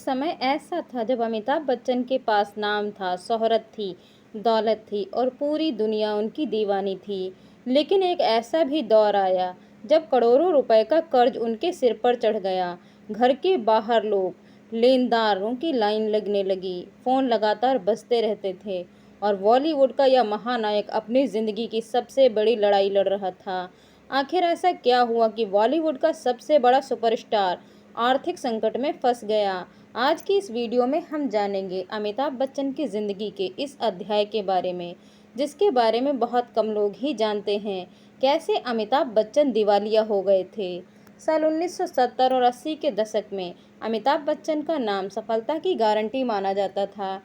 समय ऐसा था जब अमिताभ बच्चन के पास नाम था, शोहरत थी, दौलत थी और पूरी दुनिया उनकी दीवानी थी। लेकिन एक ऐसा भी दौर आया जब करोड़ों रुपए का कर्ज उनके सिर पर चढ़ गया। घर के बाहर लोग लेनदारों की लाइन लगने लगी, फ़ोन लगातार बजते रहते थे और बॉलीवुड का यह महानायक अपनी ज़िंदगी की सबसे बड़ी लड़ाई लड़ रहा था। आखिर ऐसा क्या हुआ कि बॉलीवुड का सबसे बड़ा सुपरस्टार आर्थिक संकट में फंस गया? आज की इस वीडियो में हम जानेंगे अमिताभ बच्चन की ज़िंदगी के इस अध्याय के बारे में, जिसके बारे में बहुत कम लोग ही जानते हैं। कैसे अमिताभ बच्चन दिवालिया हो गए थे? साल 1970 और 80 के दशक में अमिताभ बच्चन का नाम सफलता की गारंटी माना जाता था।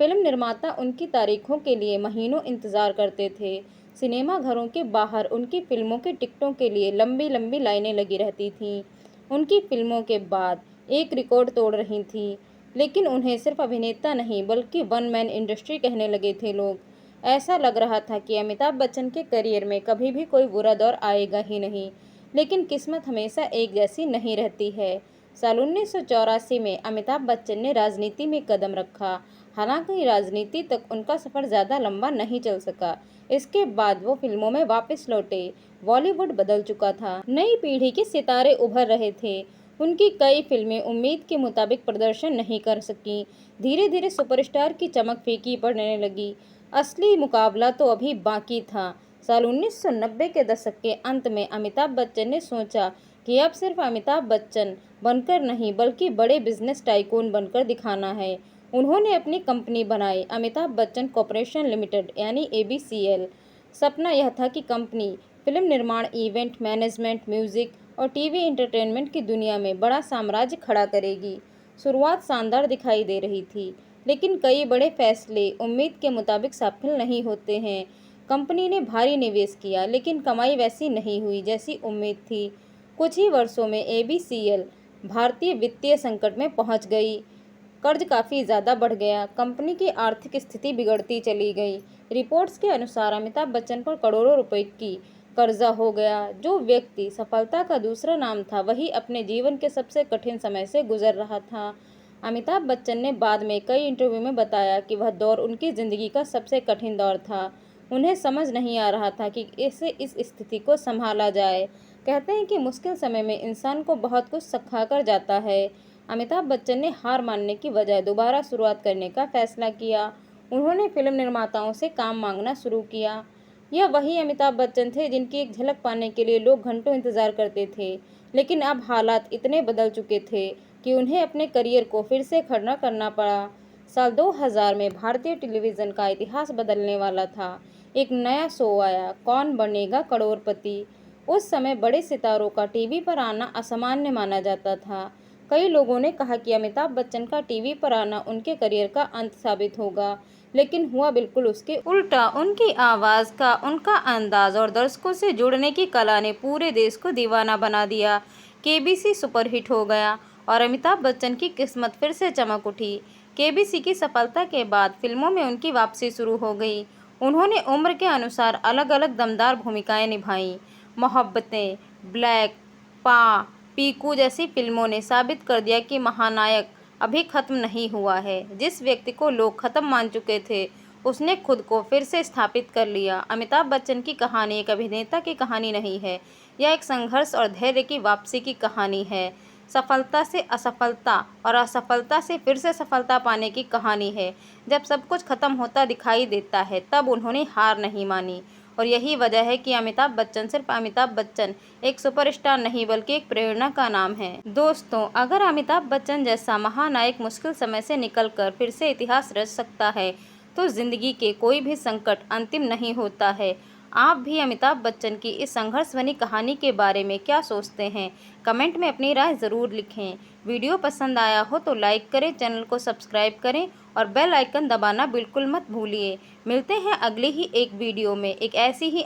फिल्म निर्माता उनकी तारीखों के लिए महीनों इंतज़ार करते थे। सिनेमा घरों के बाहर उनकी फिल्मों के टिकटों के लिए लंबी लंबी लाइनें लगी रहती थीं। उनकी फिल्मों के बाद एक रिकॉर्ड तोड़ रही थी, लेकिन उन्हें सिर्फ अभिनेता नहीं बल्कि वन मैन इंडस्ट्री कहने लगे थे लोग। ऐसा लग रहा था कि अमिताभ बच्चन के करियर में कभी भी कोई बुरा दौर आएगा ही नहीं, लेकिन किस्मत हमेशा एक जैसी नहीं रहती है। साल 1984 में अमिताभ बच्चन ने राजनीति में कदम रखा। हालांकि राजनीति तक उनका सफ़र ज़्यादा लंबा नहीं चल सका। इसके बाद वो फिल्मों में वापस लौटे। बॉलीवुड बदल चुका था, नई पीढ़ी के सितारे उभर रहे थे। उनकी कई फिल्में उम्मीद के मुताबिक प्रदर्शन नहीं कर सकीं। धीरे धीरे सुपरस्टार की चमक फीकी पड़ने लगी। असली मुकाबला तो अभी बाकी था। साल 1990 के दशक के अंत में अमिताभ बच्चन ने सोचा कि अब सिर्फ अमिताभ बच्चन बनकर नहीं बल्कि बड़े बिजनेस टाइकून बनकर दिखाना है। उन्होंने अपनी कंपनी बनाई, अमिताभ बच्चन कॉरपोरेशन लिमिटेड यानी ABCL। सपना यह था कि कंपनी फिल्म निर्माण, इवेंट मैनेजमेंट, म्यूजिक और टीवी एंटरटेनमेंट की दुनिया में बड़ा साम्राज्य खड़ा करेगी। शुरुआत शानदार दिखाई दे रही थी, लेकिन कई बड़े फैसले उम्मीद के मुताबिक सफल नहीं होते हैं। कंपनी ने भारी निवेश किया, लेकिन कमाई वैसी नहीं हुई जैसी उम्मीद थी। कुछ ही वर्षों में ABCL भारतीय वित्तीय संकट में पहुंच गई। कर्ज काफ़ी ज़्यादा बढ़ गया, कंपनी की आर्थिक स्थिति बिगड़ती चली गई। रिपोर्ट्स के अनुसार अमिताभ बच्चन पर करोड़ों रुपए की कर्जा हो गया। जो व्यक्ति सफलता का दूसरा नाम था, वही अपने जीवन के सबसे कठिन समय से गुजर रहा था। अमिताभ बच्चन ने बाद में कई इंटरव्यू में बताया कि वह दौर उनकी ज़िंदगी का सबसे कठिन दौर था। उन्हें समझ नहीं आ रहा था कि इस स्थिति को संभाला जाए। कहते हैं कि मुश्किल समय में इंसान को बहुत कुछ सिखा कर जाता है। अमिताभ बच्चन ने हार मानने की बजाय दोबारा शुरुआत करने का फैसला किया। उन्होंने फिल्म निर्माताओं से काम मांगना शुरू किया। यह वही अमिताभ बच्चन थे जिनकी एक झलक पाने के लिए लोग घंटों इंतजार करते थे। लेकिन अब हालात इतने बदल चुके थे कि उन्हें अपने करियर को फिर से खड़ा करना पड़ा। साल 2000 में भारतीय टेलीविज़न का इतिहास बदलने वाला था। एक नया शो आया, कौन बनेगा करोड़पति। उस समय बड़े सितारों का टीवी पर आना असामान्य माना जाता था। कई लोगों ने कहा कि अमिताभ बच्चन का टीवी पर आना उनके करियर का अंत साबित होगा, लेकिन हुआ बिल्कुल उसके उल्टा। उनकी आवाज़ का, उनका अंदाज और दर्शकों से जुड़ने की कला ने पूरे देश को दीवाना बना दिया। KBC सुपरहिट हो गया और अमिताभ बच्चन की किस्मत फिर से चमक उठी। KBC की सफलता के बाद फिल्मों में उनकी वापसी शुरू हो गई। उन्होंने उम्र के अनुसार अलग अलग दमदार भूमिकाएं निभाईं। मोहब्बतें, ब्लैक, पा, पीकू जैसी फिल्मों ने साबित कर दिया कि महानायक अभी खत्म नहीं हुआ है। जिस व्यक्ति को लोग खत्म मान चुके थे, उसने खुद को फिर से स्थापित कर लिया। अमिताभ बच्चन की कहानी एक अभिनेता की कहानी नहीं है, यह एक संघर्ष और धैर्य की वापसी की कहानी है। सफलता से असफलता और असफलता से फिर से सफलता पाने की कहानी है। जब सब कुछ खत्म होता दिखाई देता है, तब उन्होंने हार नहीं मानी। और यही वजह है कि अमिताभ बच्चन सिर्फ अमिताभ बच्चन एक सुपरस्टार नहीं बल्कि एक प्रेरणा का नाम है। दोस्तों, अगर अमिताभ बच्चन जैसा महानायक मुश्किल समय से निकलकर फिर से इतिहास रच सकता है, तो जिंदगी के कोई भी संकट अंतिम नहीं होता है। आप भी अमिताभ बच्चन की इस संघर्ष भरी कहानी के बारे में क्या सोचते हैं? कमेंट में अपनी राय ज़रूर लिखें। वीडियो पसंद आया हो तो लाइक करें, चैनल को सब्सक्राइब करें और बेल आइकन दबाना बिल्कुल मत भूलिए। मिलते हैं अगले ही एक वीडियो में एक ऐसी ही